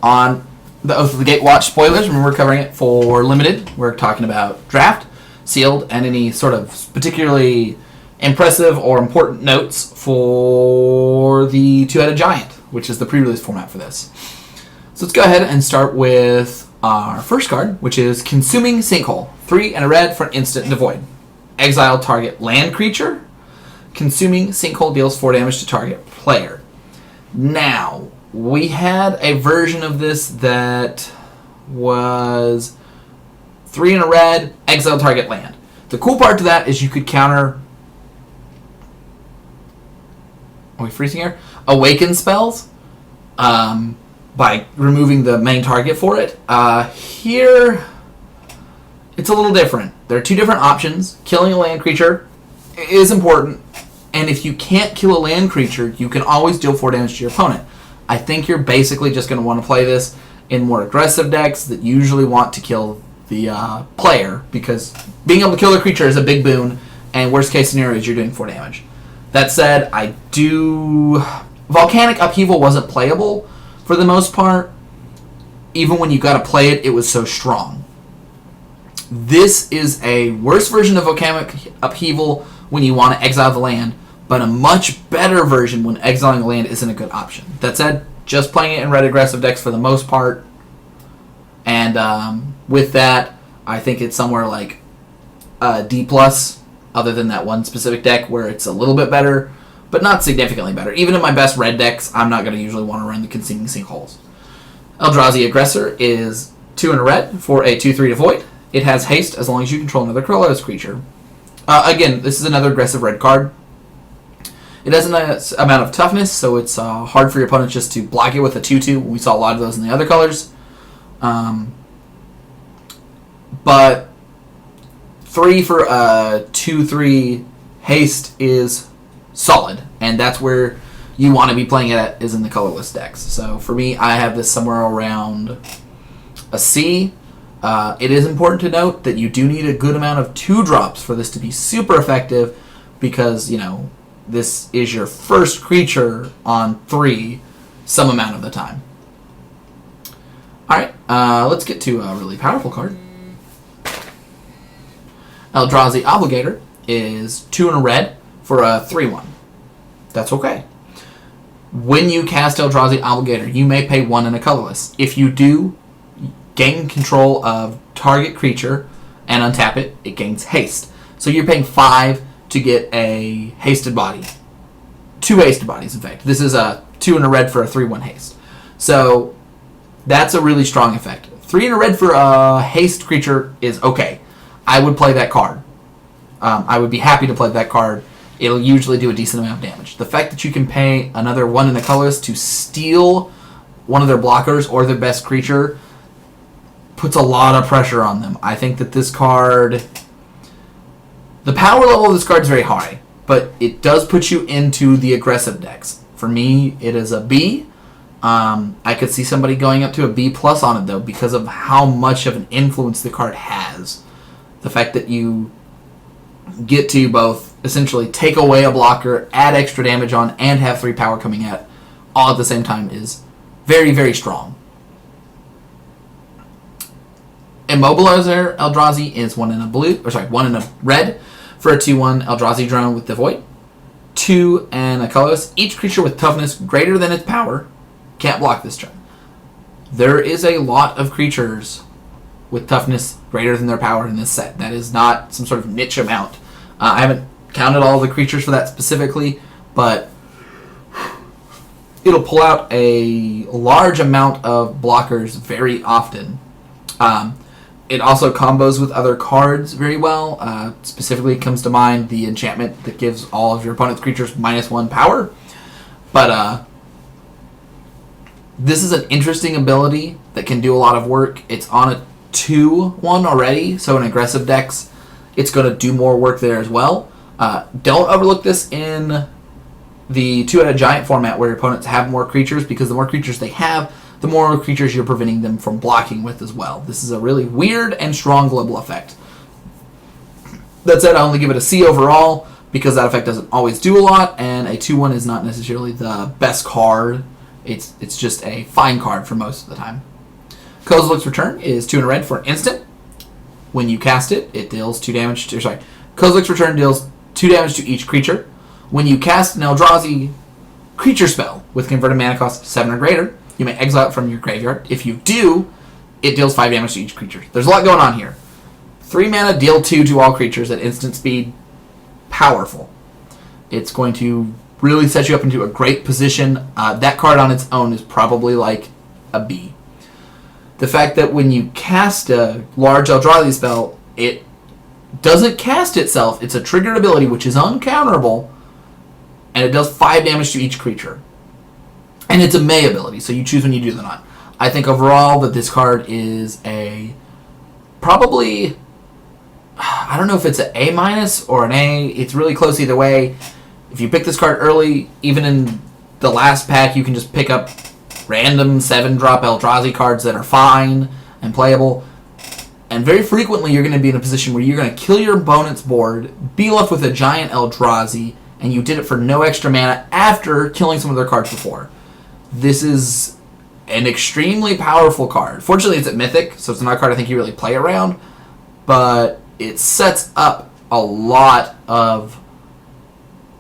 On the Oath of the Gatewatch spoilers, remember we're covering it for Limited. We're talking about Draft, Sealed, and any sort of particularly impressive or important notes for the Two-Headed Giant, which is the pre-release format for this. So let's go ahead and start with our first card, which is Consuming Sinkhole. 3 and a red for an instant and a void. Exile target land creature. Consuming Sinkhole deals 4 damage to target player. Now, we had a version of this that was 3 and a red, exile target land. The cool part to that is you could counter... Are we freezing here? Awaken spells by removing the main target for it. Here, it's a little different. There are 2 different options. Killing a land creature is important, and if you can't kill a land creature, you can always deal 4 damage to your opponent. I think you're basically just going to want to play this in more aggressive decks that usually want to kill the player, because being able to kill a creature is a big boon, and worst case scenario is you're doing 4 damage. That said, Volcanic Upheaval wasn't playable for the most part. Even when you got to play it, it was so strong. This is a worse version of Volcanic Upheaval when you want to exile the land, but a much better version when exiling land isn't a good option. That said, just playing it in red aggressive decks for the most part, and with that, I think it's somewhere like D+, other than that one specific deck where it's a little bit better, but not significantly better. Even in my best red decks, I'm not going to usually want to run the Consuming Sinkholes. Eldrazi Aggressor is 2 and a red for a 2/3 to void. It has haste as long as you control another colorless creature. Again, this is another aggressive red card. It has an amount of toughness, so it's hard for your opponent just to block it with a 2/2. We saw a lot of those in the other colors. But 3 for a 2/3 haste is solid, and that's where you want to be playing it at, is in the colorless decks. So for me, I have this somewhere around a C. It is important to note that you do need a good amount of 2-drops for this to be super effective, because, this is your first creature on 3 some amount of the time. Alright, let's get to a really powerful card. Eldrazi Obligator is 2 and a red for a 3/1. That's okay. When you cast Eldrazi Obligator, you may pay 1 and a colorless. If you do, gain control of target creature and untap it, it gains haste. So you're paying 5 to get a hasted body. 2 hasted bodies, in fact. This is a 2 and a red for a 3/1 haste. So that's a really strong effect. 3 and a red for a haste creature is okay. I would play that card. I would be happy to play that card. It'll usually do a decent amount of damage. The fact that you can pay another 1 in the colorless to steal one of their blockers or their best creature puts a lot of pressure on them. I think that this card... The power level of this card is very high, but it does put you into the aggressive decks. For me, it is a B. I could see somebody going up to a B+ on it, though, because of how much of an influence the card has. The fact that you get to both essentially take away a blocker, add extra damage on, and have 3 power coming at all at the same time is very, very strong. Immobilizer Eldrazi is 1 in a red for a 2/1 Eldrazi drone with the void. 2 and a colorless. Each creature with toughness greater than its power can't block this turn. There is a lot of creatures with toughness greater than their power in this set. That is not some sort of niche amount. I haven't counted all the creatures for that specifically, but it'll pull out a large amount of blockers very often. It also combos with other cards very well. Specifically, comes to mind the enchantment that gives all of your opponent's creatures -1 power. But this is an interesting ability that can do a lot of work. It's on a 2/1 already, so in aggressive decks, it's going to do more work there as well. Don't overlook this in the Two-Headed Giant format, where your opponents have more creatures, because the more creatures they have, the more creatures you're preventing them from blocking with as well. This is a really weird and strong global effect. That said, I only give it a C overall, because that effect doesn't always do a lot, and a 2/1 is not necessarily the best card It's just a fine card for most of the time. Kozilek's Return is 2 and a red for an instant. When you cast it, it deals 2 damage to... Sorry. Kozilek's Return deals 2 damage to each creature. When you cast an Eldrazi creature spell with converted mana cost 7 or greater, you may exile it from your graveyard. If you do, it deals 5 damage to each creature. There's a lot going on here. 3 mana, deal 2 to all creatures at instant speed. Powerful. It's going to really set you up into a great position. That card on its own is probably like a B. The fact that when you cast a large Eldrazi spell, it doesn't cast itself. It's a triggered ability, which is uncounterable, and it does 5 damage to each creature. And it's a May ability, so you choose when you do that or not. I think overall that this card is a probably... I don't know if it's an A- or an A. It's really close either way. If you pick this card early, even in the last pack, you can just pick up random 7-drop Eldrazi cards that are fine and playable. And very frequently, you're going to be in a position where you're going to kill your opponent's board, be left with a giant Eldrazi, and you did it for no extra mana after killing some of their cards before. This is an extremely powerful card. Fortunately, it's at Mythic, so it's not a card I think you really play around, but it sets up a lot of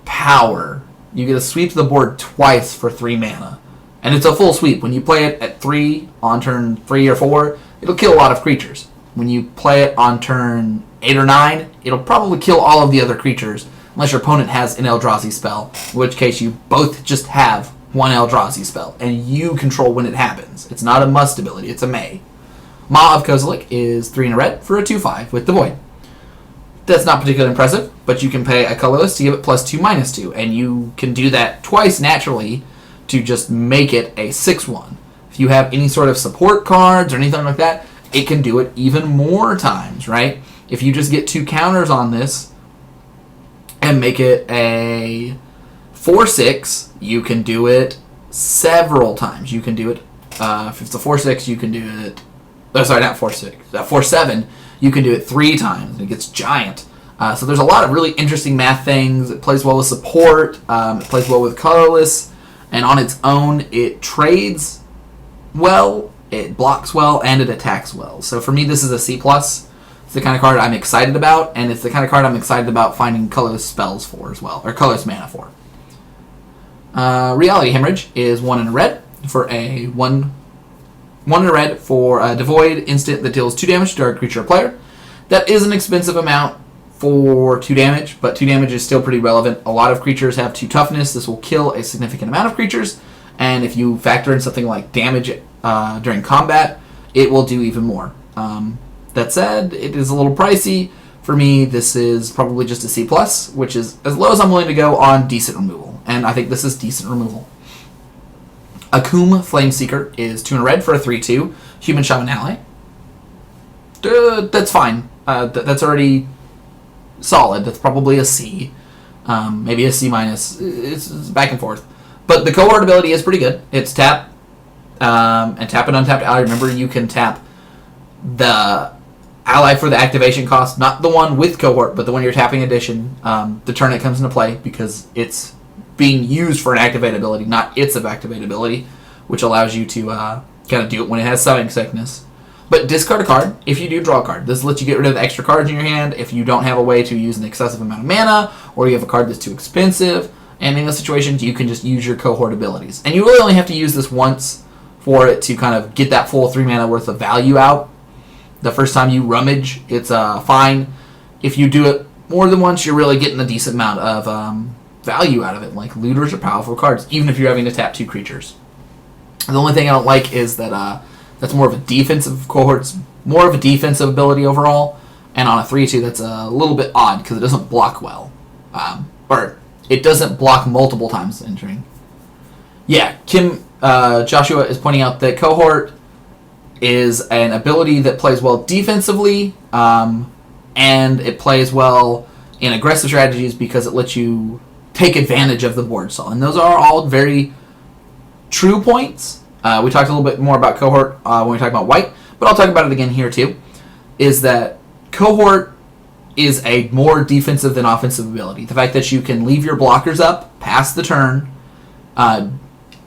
power. You get to sweep the board twice for 3 mana. And it's a full sweep. When you play it at 3 on turn 3 or 4, it'll kill a lot of creatures. When you play it on turn 8 or 9, it'll probably kill all of the other creatures, unless your opponent has an Eldrazi spell, in which case you both just have one Eldrazi spell, and you control when it happens. It's not a must ability, it's a may. Maw of Kozilek is 3 and a red for a 2/5 with the Void. That's not particularly impressive, but you can pay a colorless to give it +2/-2, and you can do that twice naturally to just make it a 6/1. If you have any sort of support cards or anything like that, it can do it even more times, right? If you just get 2 counters on this and make it a 4/6, you can do it several times. You can do it, if it's a 4/6, you can do it, sorry, not 4/6, 4/7, you can do it 3 times, and it gets giant. So there's a lot of really interesting math things. It plays well with support, it plays well with colorless, and on its own, it trades well, it blocks well, and it attacks well. So for me, this is a C+. It's the kind of card I'm excited about, and it's the kind of card I'm excited about finding colorless spells for as well, or colorless mana for. Reality Hemorrhage is 1 and a red for a 1 and a red for a devoid instant that deals 2 damage to target creature or player. That is an expensive amount for 2 damage, but 2 damage is still pretty relevant. A lot of creatures have 2 toughness. This will kill a significant amount of creatures, and if you factor in something like damage during combat, it will do even more. That said, it is a little pricey. For me, this is probably just a C+, which is as low as I'm willing to go on decent removal, and I think this is decent removal. Akum Flameseeker is 2 and a red for a 3/2 human shaman ally. That's fine. That's already solid. That's probably a C, maybe a C-. It's back and forth. But the cohort ability is pretty good. It's tap and tap an untapped ally. Remember, you can tap the ally for the activation cost, not the one with cohort, but the one you're tapping addition, the turn it comes into play, because it's being used for an activate ability, not its activate ability, which allows you to kind of do it when it has summoning sickness. But discard a card if you do draw a card. This lets you get rid of the extra cards in your hand if you don't have a way to use an excessive amount of mana, or you have a card that's too expensive. And in those situations, you can just use your cohort abilities. And you really only have to use this once for it to kind of get that full 3 mana worth of value out. The first time you rummage, it's fine. If you do it more than once, you're really getting a decent amount of value out of it. Like, looters are powerful cards, even if you're having to tap 2 creatures. The only thing I don't like is that that's more of a defensive cohort's more of a defensive ability overall, and on a 3/2 that's a little bit odd because it doesn't block well, or it doesn't block multiple times entering. Yeah, Joshua is pointing out that cohort is an ability that plays well defensively, and it plays well in aggressive strategies because it lets you take advantage of the board stall, and those are all very true points. We talked a little bit more about cohort when we talked about white, but I'll talk about it again here too, is that cohort is a more defensive than offensive ability. The fact that you can leave your blockers up past the turn,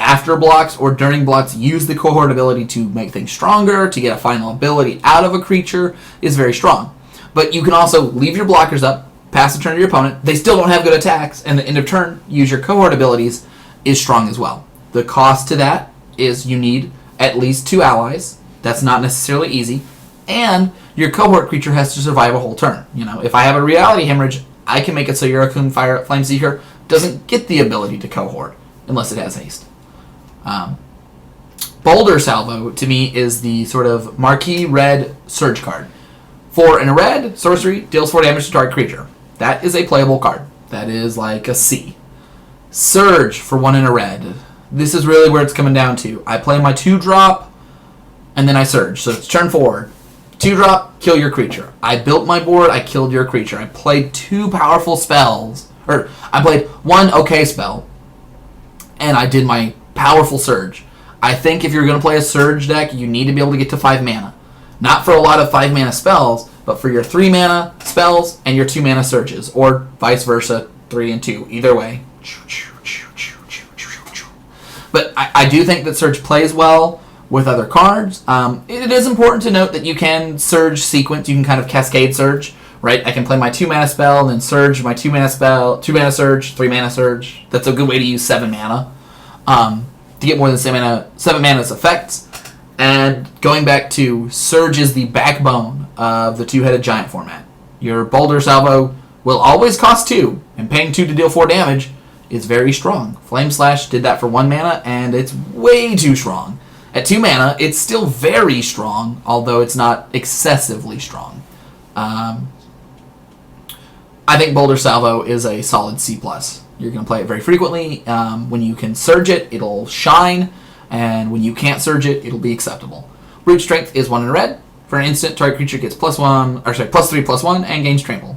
after blocks or during blocks, use the cohort ability to make things stronger, to get a final ability out of a creature, is very strong. But you can also leave your blockers up, pass the turn to your opponent. They still don't have good attacks, and the end of turn, use your cohort abilities, is strong as well. The cost to that is you need at least 2 allies. That's not necessarily easy. And your cohort creature has to survive a whole turn. If I have a reality hemorrhage, I can make it so your Raccoon Flameseeker doesn't get the ability to cohort unless it has haste. Boulder Salvo, to me, is the sort of marquee red surge card. 4 and a red, sorcery, deals 4 damage to target creature. That is a playable card. That is like a C. Surge for 1 and a red. This is really where it's coming down to. I play my 2-drop, and then I surge. So it's turn 4. 2-drop, kill your creature. I built my board, I killed your creature. I played 2 powerful spells. Or, I played 1 okay spell, and I did my powerful surge. I think if you're going to play a surge deck, you need to be able to get to 5 mana. Not for a lot of 5 mana spells, but for your 3 mana spells and your 2 mana surges, or vice versa, 3 and 2, either way. But I do think that surge plays well with other cards. It is important to note that you can surge sequence, you can kind of cascade surge, right? I can play my 2 mana spell, then surge my 2 mana spell, 2 mana surge, 3 mana surge. That's a good way to use 7 mana to get more than 7 mana's effects. And going back to surge is the backbone of the 2-headed giant format. Your Boulder Salvo will always cost 2, and paying 2 to deal 4 damage is very strong. Flame Slash did that for 1 mana, and it's way too strong. At 2 mana, it's still very strong, although it's not excessively strong. I think Boulder Salvo is a solid C+. You're going to play it very frequently. When you can surge it, it'll shine, and when you can't surge it, it'll be acceptable. Brute Strength is 1 in red. For an instant, target creature gets +3/+1, and gains trample.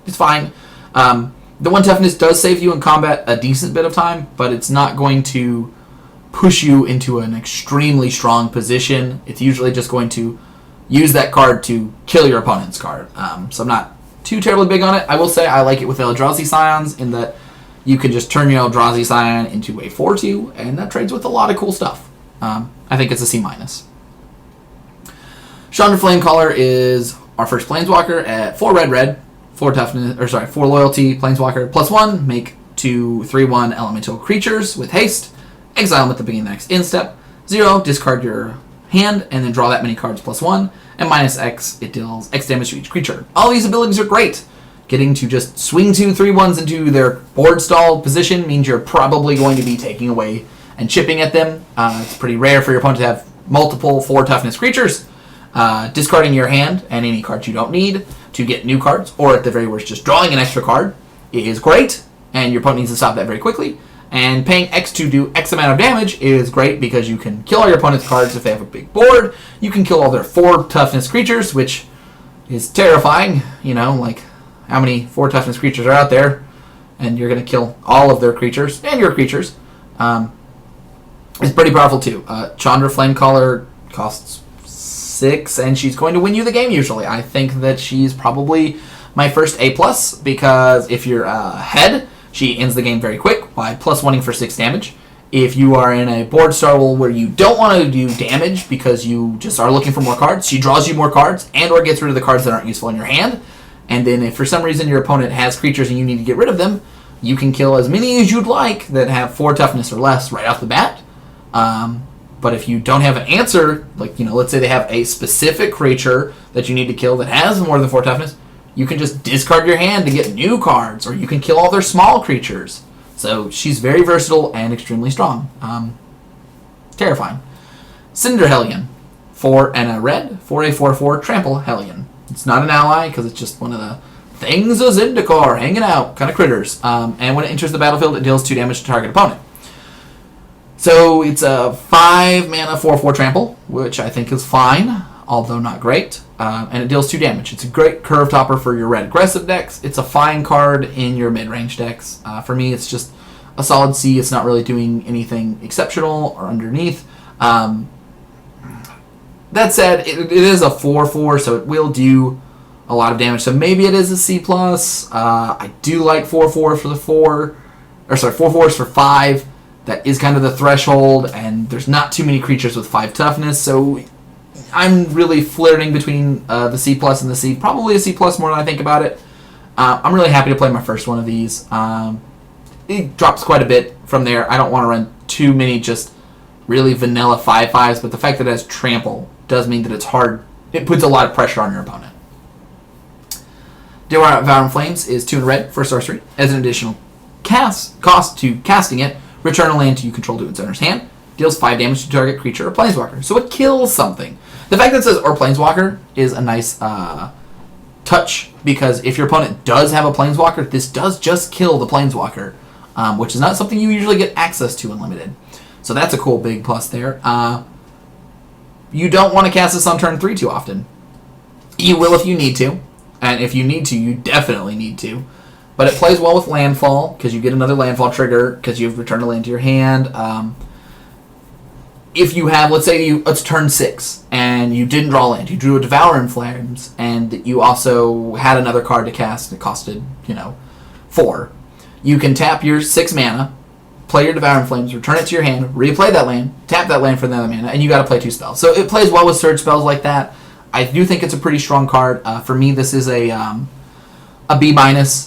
It's fine. The 1 toughness does save you in combat a decent bit of time, but it's not going to push you into an extremely strong position. It's usually just going to use that card to kill your opponent's card. So I'm not too terribly big on it. I will say I like it with Eldrazi Scions in that you can just turn your Eldrazi Scion into a 4/2, and that trades with a lot of cool stuff. I think it's a C-. Chandra Flamecaller is our first Planeswalker at 4 red, 4 toughness, 4 loyalty, Planeswalker, +1, make 2 3/1 elemental creatures with haste, exile them at the beginning of the next instep, 0, discard your hand, and then draw that many cards +1, and -X, it deals X damage to each creature. All these abilities are great. Getting to just swing 2 3/1s into their board stall position means you're probably going to be taking away and chipping at them. It's pretty rare for your opponent to have multiple 4 toughness creatures. Discarding your hand and any cards you don't need to get new cards, or at the very worst, just drawing an extra card is great, and your opponent needs to stop that very quickly. And paying X to do X amount of damage is great because you can kill all your opponent's cards if they have a big board. You can kill all their 4 toughness creatures, which is terrifying. Like how many 4 toughness creatures are out there, and you're going to kill all of their creatures and your creatures. It's pretty powerful too. Chandra Flamecaller costs 6, and she's going to win you the game usually. I think that she's probably my first A+, because if you're ahead, she ends the game very quick by +1ing for 6 damage. If you are in a board style where you don't want to do damage because you just are looking for more cards, she draws you more cards and or gets rid of the cards that aren't useful in your hand. And then if for some reason your opponent has creatures and you need to get rid of them, you can kill as many as you'd like that have 4 toughness or less right off the bat. But if you don't have an answer, let's say they have a specific creature that you need to kill that has more than 4 toughness, you can just discard your hand to get new cards, or you can kill all their small creatures. So she's very versatile and extremely strong. Terrifying. Cinder Hellion. 4 and a red, 4/4/4 Trample Hellion. It's not an ally because it's just one of the things of Zendikar hanging out kind of critters. And when it enters the battlefield, it deals 2 damage to target opponent. So it's a 5 mana 4/4 Trample, which I think is fine, although not great. And it deals 2 damage. It's a great curve topper for your red aggressive decks. It's a fine card in your mid-range decks. For me, it's just a solid C. It's not really doing anything exceptional or underneath. That said, it is a 4/4, so it will do a lot of damage. So maybe it is a C+. I do like 4/4 for the 4. 4/4s for 5. That is kind of the threshold, and there's not too many creatures with 5 toughness, so I'm really flirting between the C plus and the C. Probably a C plus more than I think about it. I'm really happy to play my first one of these. It drops quite a bit from there. I don't want to run too many just really vanilla 5/5s, but the fact that it has trample does mean that it's hard. It puts a lot of pressure on your opponent. Devouring Flames is 2 in red for sorcery. As an additional cost to casting it, return a land you control to its owner's hand. Deals 5 damage to target creature or planeswalker. So it kills something. The fact that it says or planeswalker is a nice touch, because if your opponent does have a planeswalker, this does just kill the planeswalker, which is not something you usually get access to in Limited. So that's a cool big plus there. You don't want to cast this on turn 3 too often. You will if you need to, and if you need to, you definitely need to. But it plays well with landfall, because you get another landfall trigger, because you've returned a land to your hand. If you have, let's say it's turn 6, and you didn't draw land, you drew a Devouring Flames, and you also had another card to cast that costed, 4. You can tap your 6 mana, play your Devouring Flames, return it to your hand, replay that land, tap that land for another mana, and you got to play 2 spells. So it plays well with surge spells like that. I do think it's a pretty strong card. For me, this is a B-.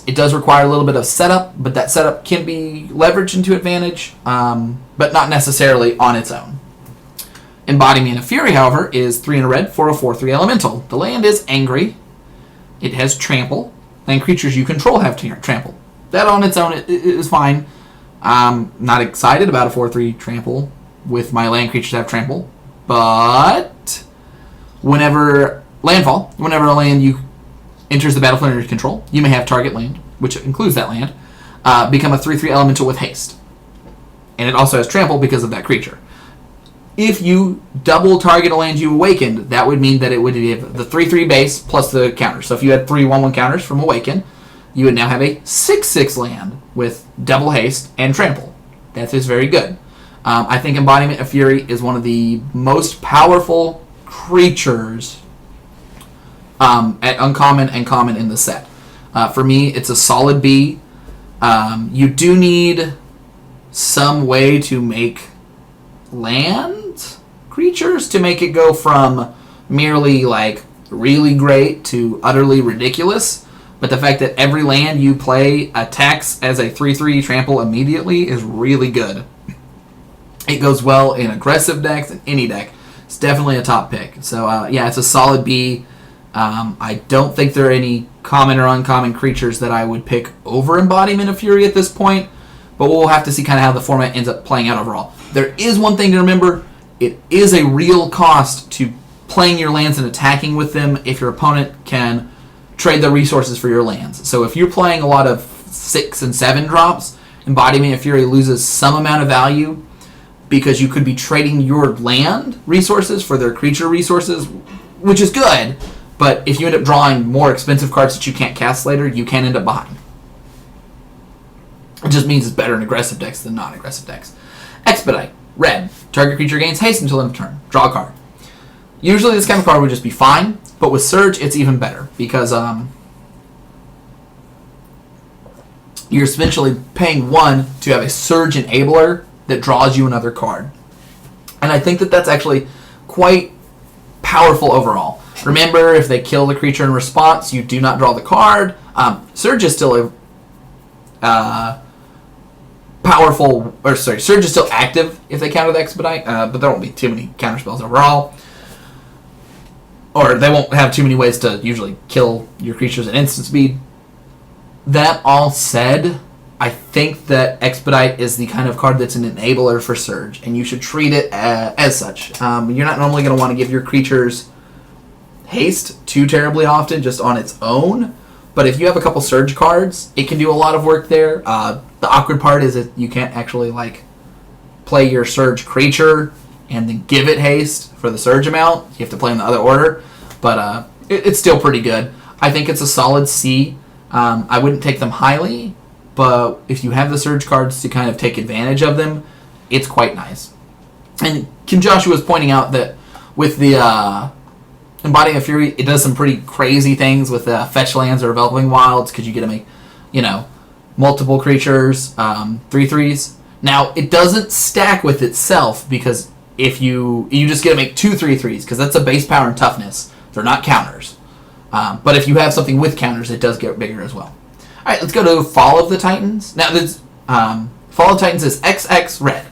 It does require a little bit of setup, but that setup can be leveraged into advantage, but not necessarily on its own. Embodiment of Fury, however, is 3 in a red for a 4/3 elemental. The land is angry. It has trample, and creatures you control have trample. That on its own is fine. I'm not excited about a 4/3 trample with my land creatures have trample, but whenever a land you enters the battlefield under your control, you may have target land, which includes that land, become a 3/3 elemental with haste. And it also has trample because of that creature. If you double target a land you awakened, that would mean that it would give the 3/3 base plus the counter. So if you had 3 1/1 counters from Awaken, you would now have a 6/6 land with double haste and trample. That is very good. I think Embodiment of Fury is one of the most powerful creatures at uncommon and common in the set. For me, it's a solid B. You do need some way to make land creatures to make it go from merely really great to utterly ridiculous. But the fact that every land you play attacks as a 3/3 trample immediately is really good. It goes well in aggressive decks and any deck. It's definitely a top pick. So it's a solid B. I don't think there are any common or uncommon creatures that I would pick over Embodiment of Fury at this point, but we'll have to see kind of how the format ends up playing out overall. There is one thing to remember. It is a real cost to playing your lands and attacking with them if your opponent can trade the resources for your lands. So if you're playing a lot of 6 and 7 drops, Embodiment of Fury loses some amount of value because you could be trading your land resources for their creature resources, which is good, but if you end up drawing more expensive cards that you can't cast later, you can end up behind. It just means it's better in aggressive decks than non-aggressive decks. Expedite, red. Target creature gains haste until end of turn. Draw a card. Usually this kind of card would just be fine, but with Surge, it's even better because you're essentially paying 1 to have a Surge enabler that draws you another card. And I think that that's actually quite powerful overall. Remember, if they kill the creature in response, you do not draw the card. Surge is still Surge is still active if they counter the Expedite, but there won't be too many counterspells overall. Or they won't have too many ways to usually kill your creatures at instant speed. That all said, I think that Expedite is the kind of card that's an enabler for Surge, and you should treat it as such. You're not normally going to want to give your creatures haste too terribly often just on its own, but if you have a couple Surge cards, it can do a lot of work there. The awkward part is that you can't actually play your Surge creature and then give it haste for the Surge amount. You have to play in the other order, but it's still pretty good. I think it's a solid C. I wouldn't take them highly, but if you have the Surge cards to kind of take advantage of them, it's quite nice. And Kim Joshua was pointing out that with the Embodying of Fury, it does some pretty crazy things with fetch lands or developing wilds, because you get to make, multiple creatures, 3/3s. Now, it doesn't stack with itself because if you just get to make 2 3/3s because that's a base power and toughness. They're not counters. But if you have something with counters, it does get bigger as well. All right, let's go to Fall of the Titans. Now, this Fall of the Titans is XX red.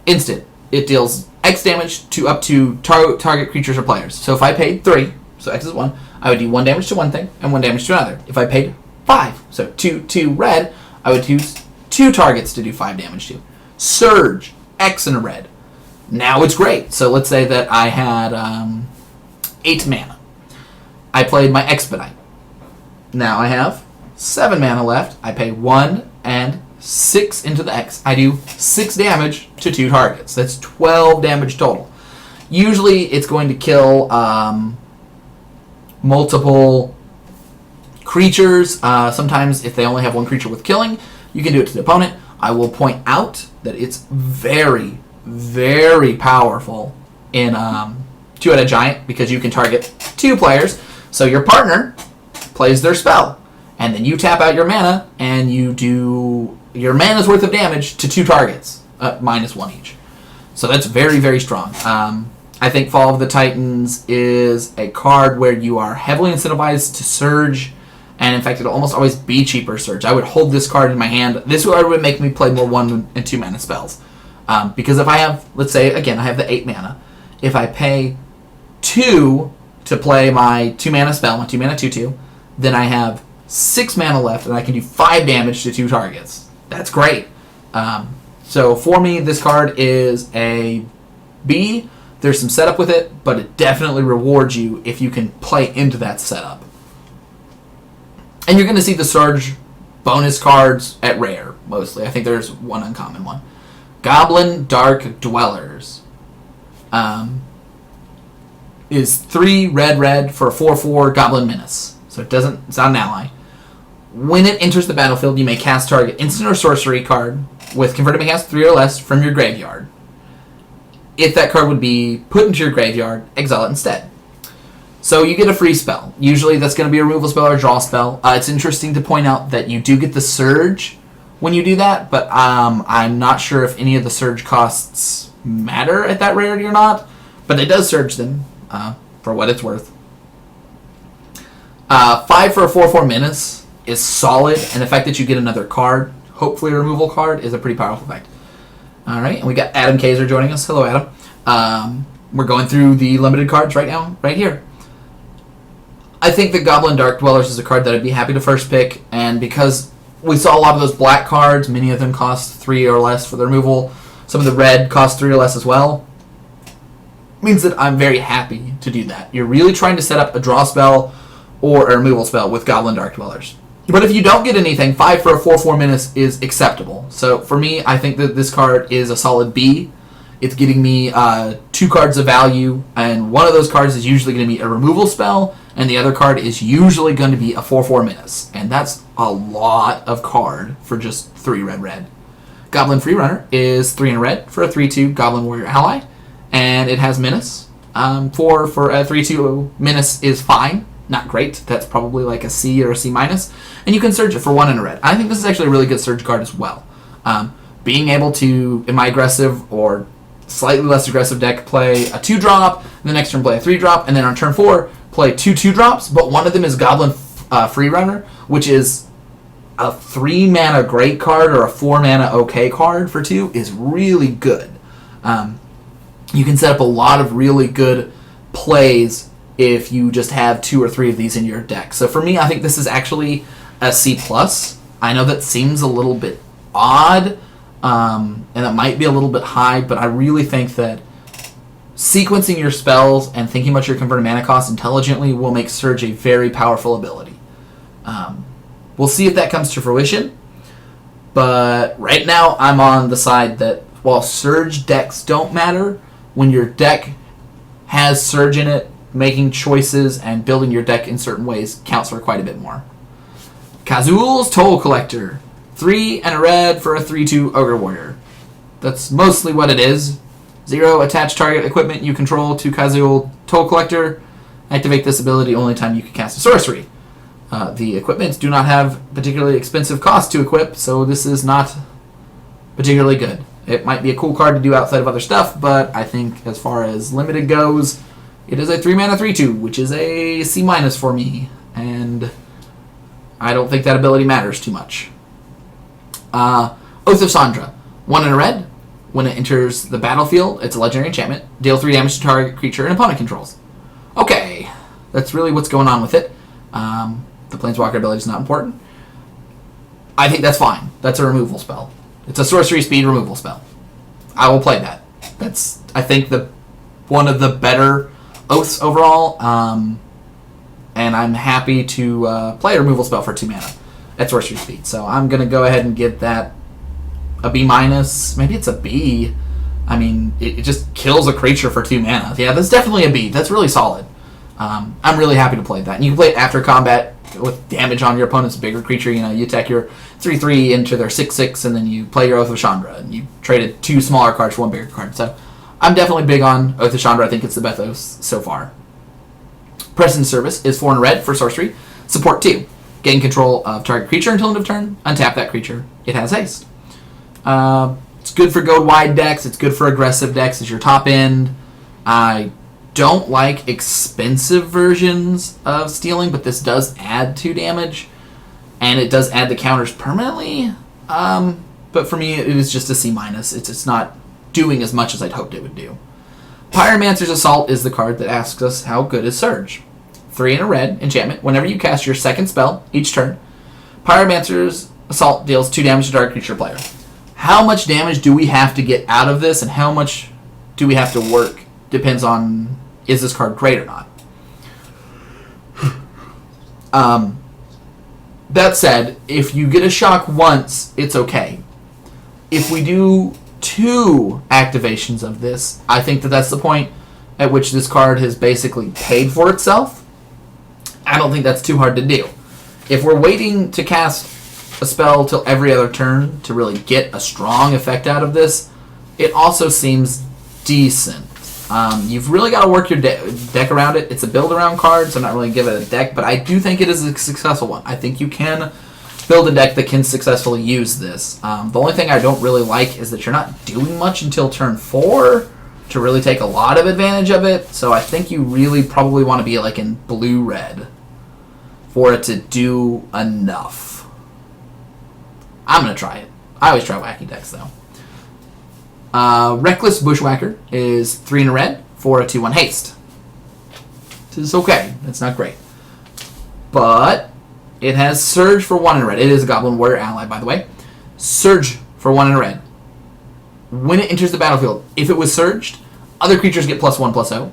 Instant. It deals X damage to up to target creatures or players. So if I paid 3, so X is 1, I would do 1 damage to one thing and 1 damage to another. If I paid 5, so 2 red, I would use 2 targets to do 5 damage to. Surge, X in a red. Now it's great. So let's say that I had 8 mana. I played my Expedite. Now I have 7 mana left. I pay 1 and 6 into the X. I do 6 damage to 2 targets. That's 12 damage total. Usually it's going to kill multiple creatures. Sometimes if they only have one creature with killing, you can do it to the opponent. I will point out that it's very, very powerful in Two-Headed Giant because you can target 2 players. So your partner plays their spell, and then you tap out your mana, and you do your mana's worth of damage to 2 targets, -1 each. So that's very, very strong. I think Fall of the Titans is a card where you are heavily incentivized to surge, and in fact, it'll almost always be cheaper surge. I would hold this card in my hand. This card would make me play more 1 and 2 mana spells. Because if I have, let's say, again, I have the 8 mana. If I pay 2 to play my 2 mana spell, my 2 mana 2/2, then I have 6 mana left, and I can do 5 damage to 2 targets. That's great. So for me, this card is a B. There's some setup with it, but it definitely rewards you if you can play into that setup. And you're going to see the Surge bonus cards at rare, mostly. I think there's one uncommon one. Goblin Dark Dwellers. Is 3 red for a 4/4 Goblin Menace. So it's not an ally. When it enters the battlefield, you may cast target instant or sorcery card with converted cast 3 or less from your graveyard. If that card would be put into your graveyard, exile it instead. So you get a free spell. Usually that's going to be a removal spell or a draw spell. It's interesting to point out that you do get the Surge when you do that, but I'm not sure if any of the Surge costs matter at that rarity or not, but it does Surge them for what it's worth. 5 for a 4/4 Menace is solid, and the fact that you get another card, hopefully a removal card, is a pretty powerful effect. All right, and we got Adam Kaiser joining us. Hello, Adam. We're going through the limited cards right now, right here. I think the Goblin Dark Dwellers is a card that I'd be happy to first pick, and because we saw a lot of those black cards, many of them cost 3 or less for the removal. Some of the red cost 3 or less as well. Means that I'm very happy to do that. You're really trying to set up a draw spell or a removal spell with Goblin Dark Dwellers. But if you don't get anything, 5 for a 4/4 Menace is acceptable. So for me, I think that this card is a solid B. It's getting me 2 cards of value, and one of those cards is usually going to be a removal spell, and the other card is usually going to be a 4/4 Menace. And that's a lot of card for just 3 red. Goblin Freerunner is 3 in a red for a 3/2 Goblin Warrior Ally, and it has Menace. 4 for a 3/2 Menace is fine. Not great. That's probably like a C or a C-. And you can Surge it for 1 in a red. I think this is actually a really good Surge card as well. Being able to, in my aggressive or slightly less aggressive deck, play a 2-drop, and the next turn play a 3-drop, and then on turn 4, play 2 2-drops, but one of them is Goblin Freerunner, which is a 3 mana great card or a 4 mana okay card for 2, is really good. You can set up a lot of really good plays if you just have 2 or 3 of these in your deck. So for me, I think this is actually a C+. I know that seems a little bit odd, and it might be a little bit high, but I really think that sequencing your spells and thinking about your converted mana cost intelligently will make Surge a very powerful ability. We'll see if that comes to fruition, but right now I'm on the side that while Surge decks don't matter, when your deck has Surge in it, making choices and building your deck in certain ways counts for quite a bit more. Kazul's Toll Collector. 3 and a red for a 3/2 Ogre Warrior. That's mostly what it is. 0, attach target equipment you control to Kazul Toll Collector. Activate this ability only time you can cast a sorcery. The equipments do not have particularly expensive cost to equip, so this is not particularly good. It might be a cool card to do outside of other stuff, but I think as far as limited goes, it is a 3-mana 3/2, which is a C- for me, and I don't think that ability matters too much. Oath of Sandra. 1 and a red. When it enters the battlefield, it's a legendary enchantment. Deal 3 damage to target creature and opponent controls. Okay, that's really what's going on with it. The Planeswalker ability is not important. I think that's fine. That's a removal spell. It's a sorcery speed removal spell. I will play that. That's, I think, one of the better oaths overall. And I'm happy to play a removal spell for 2 mana at sorcery speed. So I'm going to go ahead and give that a B-. Maybe it's a B. I mean, it just kills a creature for 2 mana. Yeah, that's definitely a B. That's really solid. I'm really happy to play that. And you can play it after combat with damage on your opponent's bigger creature. You know, you attack your 3/3 into their 6/6, and then you play your Oath of Chandra, and you traded 2 smaller cards for 1 bigger card. So I'm definitely big on Oath of Chandra. I think it's the best oath so far. Presence Service is 4 and red for sorcery. Support 2. Gain control of target creature until end of turn. Untap that creature. It has haste. It's good for go-wide decks. It's good for aggressive decks as your top end. I don't like expensive versions of stealing, but this does add 2 damage, and it does add the counters permanently. But for me, it is just a C-. It's not doing as much as I'd hoped it would do. Pyromancer's Assault is the card that asks us how good is Surge. 3 and a red enchantment. Whenever you cast your second spell each turn, Pyromancer's Assault deals 2 damage to target creature player. How much damage do we have to get out of this, and how much do we have to work? Depends on, is this card great or not? That said, if you get a shock once, it's okay. If we do 2 activations of this, I think that that's the point at which this card has basically paid for itself. I don't think that's too hard to do. If we're waiting to cast a spell till every other turn to really get a strong effect out of this, it also seems decent. You've really got to work your deck around it. It's a build-around card, so I'm not really going to give it a deck, but I do think it is a successful one. I think you can build a deck that can successfully use this. The only thing I don't really like is that you're not doing much until turn 4 to really take a lot of advantage of it, so I think you really probably want to be like in blue-red for it to do enough. I'm going to try it. I always try wacky decks, though. Reckless Bushwhacker is 3 and a red for a 2/1 haste. This is okay. It's not great. But it has Surge for 1 and a red. It is a Goblin Warrior ally, by the way. Surge for 1 and a red. When it enters the battlefield, if it was surged, other creatures get +1/+0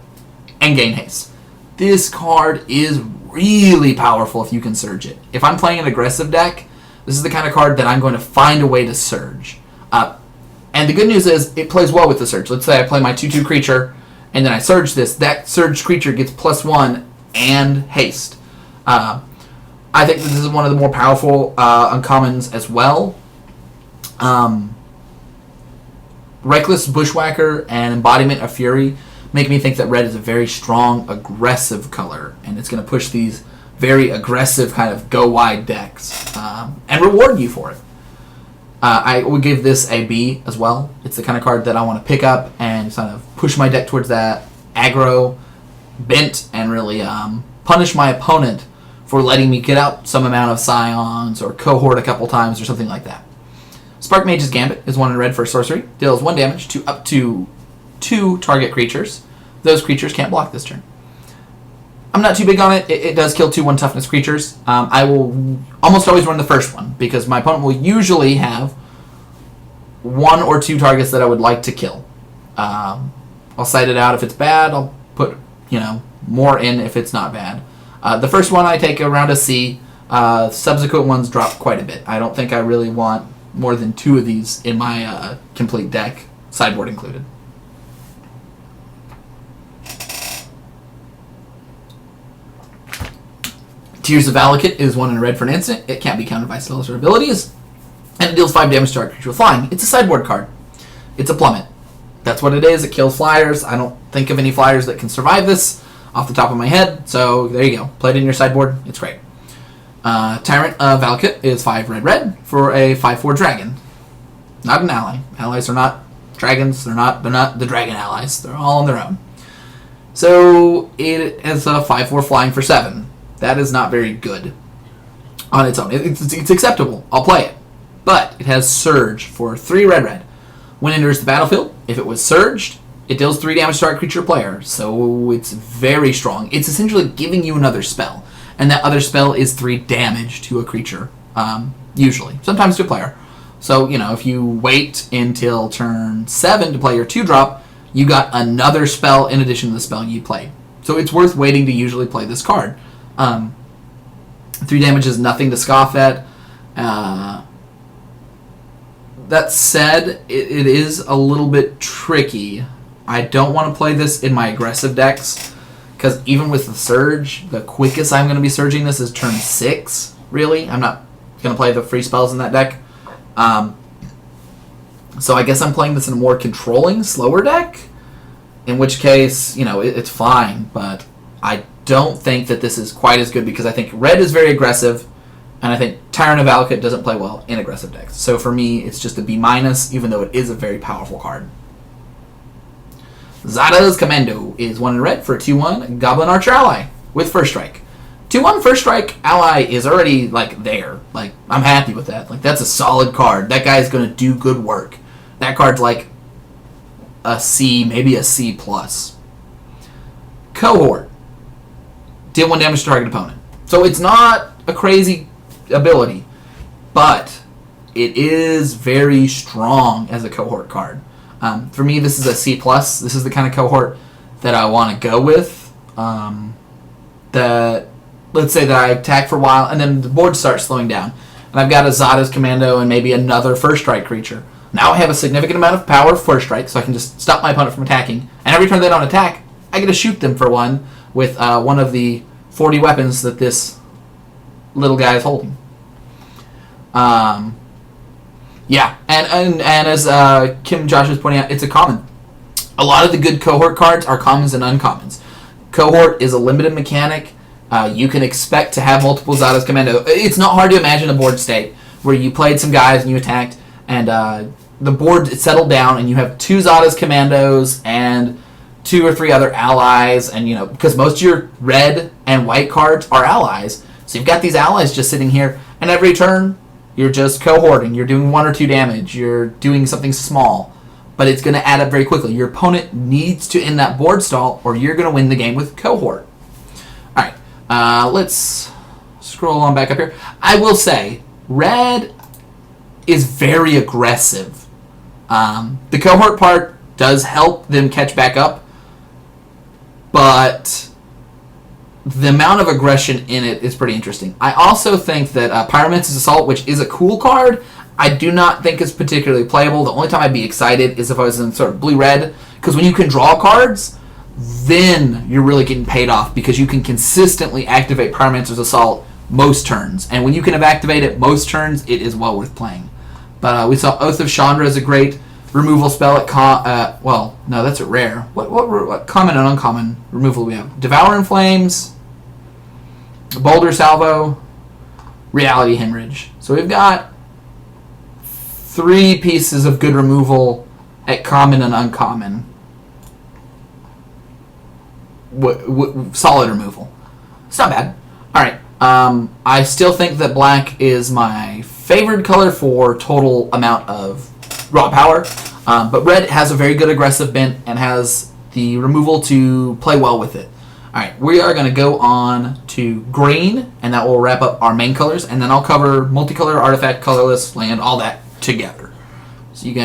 and gain haste. This card is really powerful if you can surge it. If I'm playing an aggressive deck, this is the kind of card that I'm going to find a way to surge. And the good news is it plays well with the surge. Let's say I play my 2/2 creature, and then I surge this. That surged creature gets +1 and haste. I think that this is one of the more powerful uncommons as well. Reckless Bushwhacker and Embodiment of Fury make me think that red is a very strong, aggressive color, and it's going to push these very aggressive kind of go-wide decks and reward you for it. I would give this a B as well. It's the kind of card that I want to pick up and kind of push my deck towards that aggro bent and really punish my opponent for letting me get out some amount of Scions or cohort a couple times or something like that. Spark Mage's Gambit is 1 in red for sorcery. Deals 1 damage to up to 2 target creatures. Those creatures can't block this turn. I'm not too big on it. It does kill 2/1 toughness creatures. I will almost always run the first one because my opponent will usually have 1 or 2 targets that I would like to kill. I'll side it out if it's bad. I'll put more in if it's not bad. The first one I take around a C. Subsequent ones drop quite a bit. I don't think I really want more than 2 of these in my complete deck, sideboard included. Tears of Valakut is 1 in red for an instant. It can't be countered by spells or abilities. And it deals 5 damage to our creature with flying. It's a sideboard card. It's a plummet. That's what it is. It kills flyers. I don't think of any flyers that can survive this off the top of my head. So there you go. Play it in your sideboard. It's great. Tyrant of Valakut is 5 red for a 5/4 dragon. not an ally. Allies are not dragons. They're not the dragon allies. They're all on their own. So it has a 5/4 flying for 7. That is not very good on its own. It's acceptable. I'll play it. But it has Surge for 3 red. When it enters the battlefield, if it was surged, it deals 3 damage to target creature or player. So it's very strong. It's essentially giving you another spell. And that other spell is 3 damage to a creature, usually. Sometimes to a player. So, if you wait until turn 7 to play your 2-drop, you got another spell in addition to the spell you played. So it's worth waiting to usually play this card. 3 damage is nothing to scoff at. That said, it is a little bit tricky. I don't want to play this in my aggressive decks, because even with the Surge, the quickest I'm going to be surging this is turn 6, really. I'm not going to play the free spells in that deck. So I guess I'm playing this in a more controlling, slower deck, in which case, it's fine, but I don't think that this is quite as good, because I think red is very aggressive, and I think Tyrant of Valakut doesn't play well in aggressive decks. So for me, it's just a B-, even though it is a very powerful card. Zada's Commando is 1 in red for a 2/1 Goblin Archer ally with First Strike. 2/1 First Strike ally is already, there. I'm happy with that. That's a solid card. That guy's going to do good work. That card's a C, maybe a C+. Cohort. Deal 1 damage to target opponent. So it's not a crazy ability, but it is very strong as a cohort card. For me, this is a C+. This is the kind of cohort that I want to go with. Let's say that I attack for a while, and then the board starts slowing down, and I've got a Zada's Commando and maybe another First Strike creature. Now I have a significant amount of power First Strike, so I can just stop my opponent from attacking. And every turn they don't attack, I get to shoot them for 1 with one of the 40 weapons that this little guy is holding. Yeah, and as Kim Josh is pointing out, it's a common. A lot of the good cohort cards are commons and uncommons. Cohort is a limited mechanic. You can expect to have multiple Zada's Commando. It's not hard to imagine a board state where you played some guys and you attacked, and the board settled down, and you have 2 Zada's Commandos and 2 or 3 other allies, and because most of your red and white cards are allies, so you've got these allies just sitting here, and every turn you're just cohorting. You're doing 1 or 2 damage. You're doing something small, but it's going to add up very quickly. Your opponent needs to end that board stall, or you're going to win the game with cohort. All right, let's scroll on back up here. I will say, red is very aggressive. The cohort part does help them catch back up, but the amount of aggression in it is pretty interesting. I also think that Pyromancer's Assault, which is a cool card, I do not think is particularly playable. The only time I'd be excited is if I was in sort of blue-red, because when you can draw cards, then you're really getting paid off, because you can consistently activate Pyromancer's Assault most turns. And when you can have activated most turns, it is well worth playing. But we saw Oath of Chandra is a great removal spell at well, no, that's a rare. What common and uncommon removal do we have? Devour in Flames, Boulder Salvo, Reality Hemorrhage. So we've got 3 pieces of good removal at common and uncommon. Solid removal. It's not bad. Alright. I still think that black is my favored color for total amount of raw power. But red has a very good aggressive bent and has the removal to play well with it. Alright, we are going to go on to green, and that will wrap up our main colors, and then I'll cover multicolor, artifact, colorless, land, all that together. So you guys